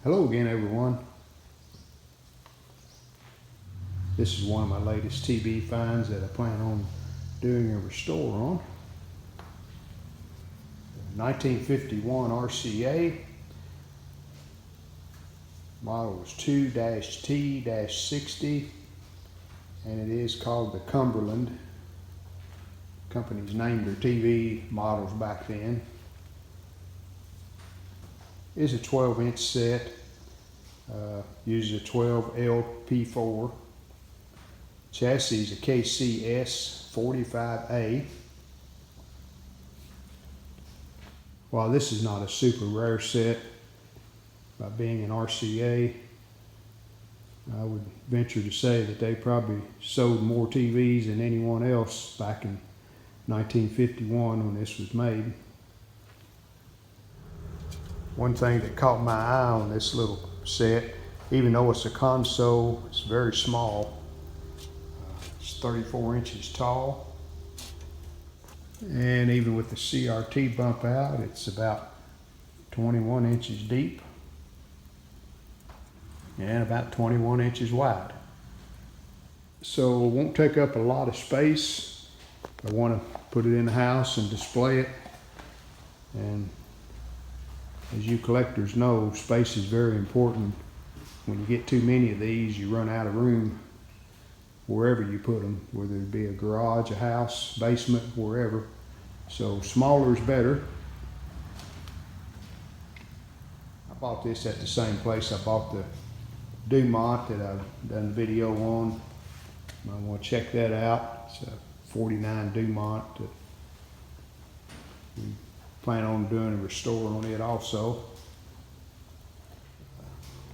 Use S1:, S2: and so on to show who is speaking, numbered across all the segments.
S1: Hello again, everyone. This is one of my latest TV finds that I plan on doing a restore on. 1951 RCA. Model was 2-T-60, and it is called the Cumberland. Companies named their TV models back then. It's a 12-inch set. Uses a 12LP4. Chassis is a KCS 45A. While this is not a super rare set, by being an RCA, I would venture to say that they probably sold more TVs than anyone else back in 1951 when this was made. One thing that caught my eye on this little set, even though it's a console, it's very small. It's 34 inches tall. And even with the CRT bump out, it's about 21 inches deep and about 21 inches wide. So it won't take up a lot of space. I want to put it in the house and display it. And as you collectors know, space is very important. When you get too many of these, you run out of room wherever you put them, whether it be a garage, a house, basement, wherever. So smaller is better. I bought this at the same place I bought the Dumont that I've done a video on. I want to check that out. It's a 49 Dumont. We plan on doing a restore on it also.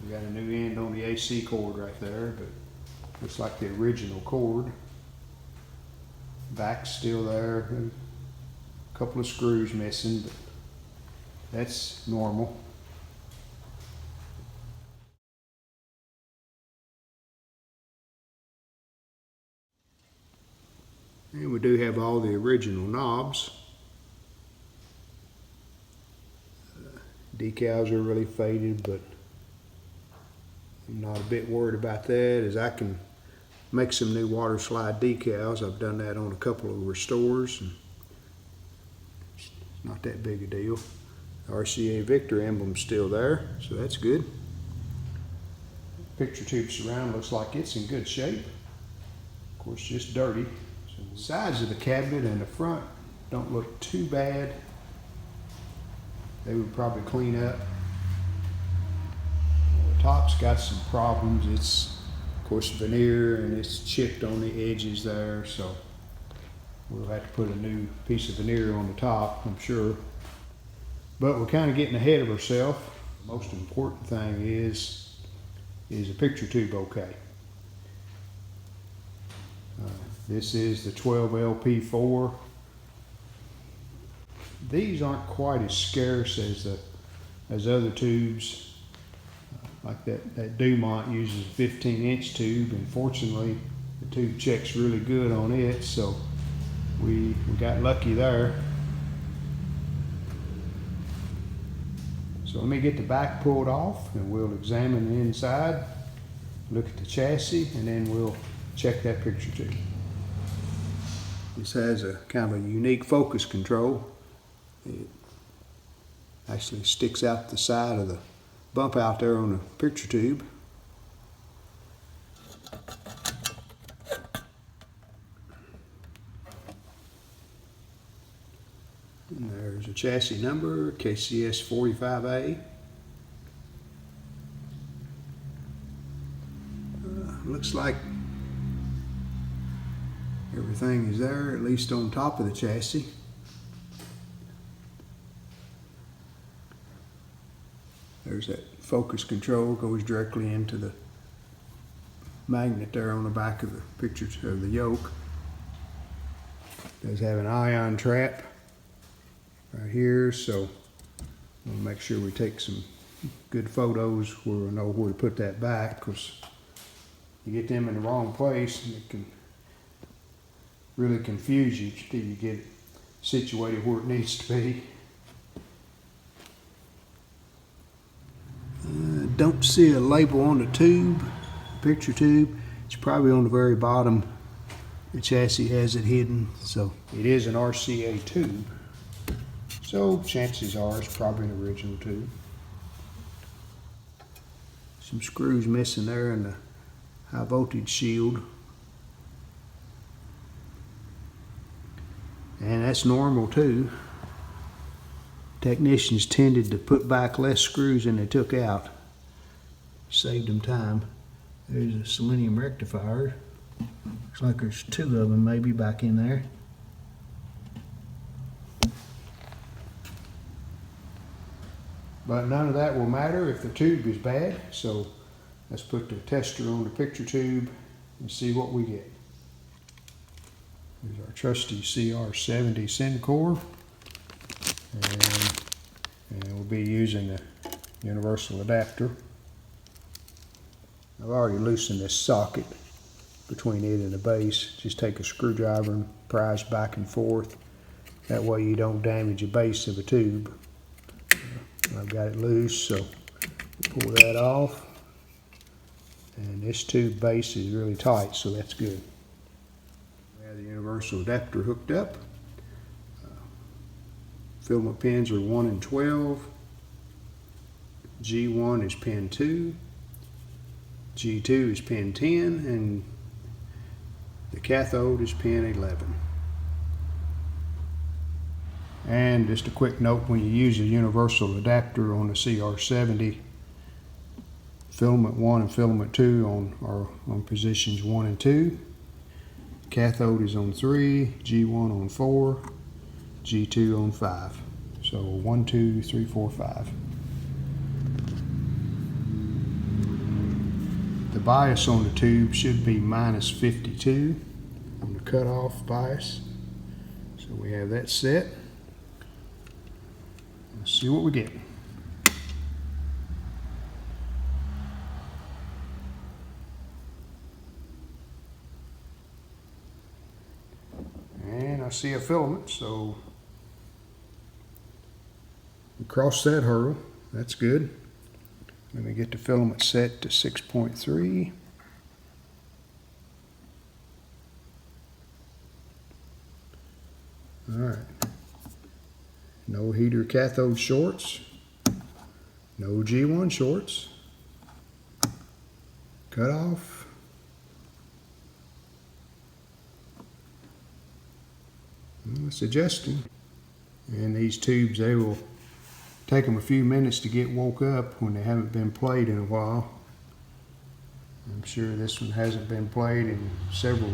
S1: We got a new end on the AC cord right there, but looks like the original cord. Back's still there. A couple of screws missing, but that's normal. And we do have all the original knobs. Decals are really faded, but I'm not a bit worried about that, as I can make some new water slide decals. I've done that on a couple of restores, and it's not that big a deal. The RCA Victor emblem's still there, so that's good. Picture tube surround looks like it's in good shape. Of course, just dirty. So the sides of the cabinet and the front don't look too bad. They would probably clean up. The top's got some problems. It's, of course, veneer, and it's chipped on the edges there, so we'll have to put a new piece of veneer on the top, I'm sure. But we're kind of getting ahead of ourselves. The most important thing is the picture tube okay? This is the 12LP4. These aren't quite as scarce as other tubes. Like that Dumont uses a 15-inch tube, and fortunately the tube checks really good on it, so we got lucky there. So let me get the back pulled off, and we'll examine the inside, look at the chassis, and then we'll check that picture tube. This has a kind of a unique focus control. It actually sticks out the side of the bump out there on the picture tube. And there's a chassis number, KCS 45A. Looks like everything is there, at least on top of the chassis. There's that focus control, goes directly into the magnet there on the back of the picture of the yoke. It does have an ion trap right here, so we'll make sure we take some good photos where we'll know where to put that back, because you get them in the wrong place and it can really confuse you till you get it situated where it needs to be. don't see a label on the tube, picture tube. It's probably on the very bottom. The chassis has it hidden, so it is an RCA tube. So chances are it's probably an original tube. Some screws missing there in the high voltage shield. And that's normal too. Technicians tended to put back less screws than they took out. Saved them time. There's a selenium rectifier. Looks like there's two of them maybe back in there. But none of that will matter if the tube is bad. So let's put the tester on the picture tube and see what we get. Here's our trusty CR70 Syncor. And we'll be using the universal adapter. I've already loosened this socket between it and the base. Just take a screwdriver and prise back and forth. That way you don't damage the base of a tube. I've got it loose, so pull that off. And this tube base is really tight, so that's good. We have the universal adapter hooked up. Filament pins are 1 and 12. G1 is pin 2. G2 is pin 10, and the cathode is pin 11. And just a quick note, when you use a universal adapter on the CR70, filament 1 and filament 2 are on positions 1 and 2. Cathode is on 3, G1 on 4, G2 on 5. So 1, 2, 3, 4, 5. The bias on the tube should be minus 52 on the cutoff bias. So we have that set. Let's see what we get. And I see a filament, so we crossed that hurdle. That's good. Let me get the filament set to 6.3. All right. No heater cathode shorts. No G1 shorts. Cut off. It's adjusting. And these tubes, they will take them a few minutes to get woke up when they haven't been played in a while. I'm sure this one hasn't been played in several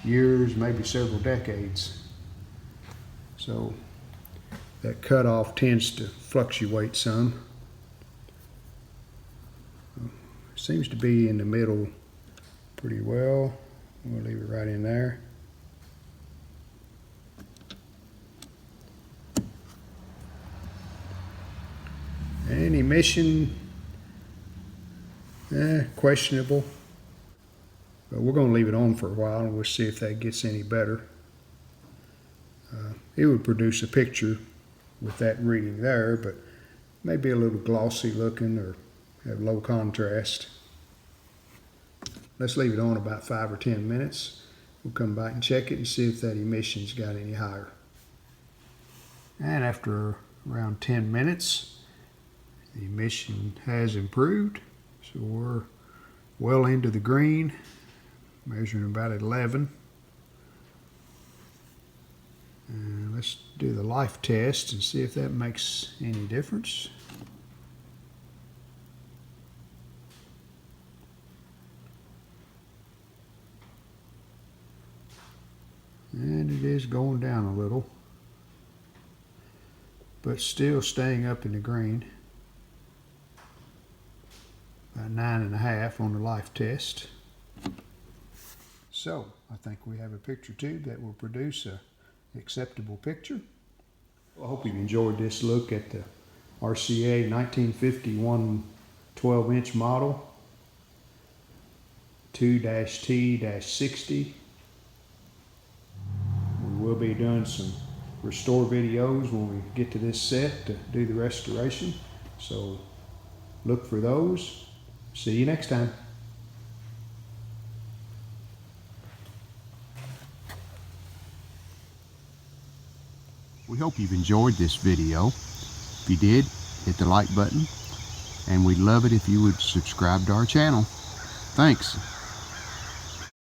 S1: years, maybe several decades. So that cutoff tends to fluctuate some. Seems to be in the middle pretty well. We'll leave it right in there. And emission, questionable. But we're going to leave it on for a while and we'll see if that gets any better. It would produce a picture with that reading there, but maybe a little glossy looking or have low contrast. Let's leave it on about 5 or 10 minutes. We'll come back and check it and see if that emission's got any higher. And after around 10 minutes, the emission has improved. So we're well into the green, measuring about 11. And let's do the life test and see if that makes any difference. And it is going down a little, but still staying up in the green. About 9.5 on the life test. So I think we have a picture tube that will produce a acceptable picture. Well, I hope you've enjoyed this look at the RCA 1951 12-inch model 2-T-60. We will be doing some restore videos when we get to this set to do the restoration. So look for those. See you next time. We hope you've enjoyed this video. If you did, hit the like button, and we'd love it if you would subscribe to our channel. Thanks.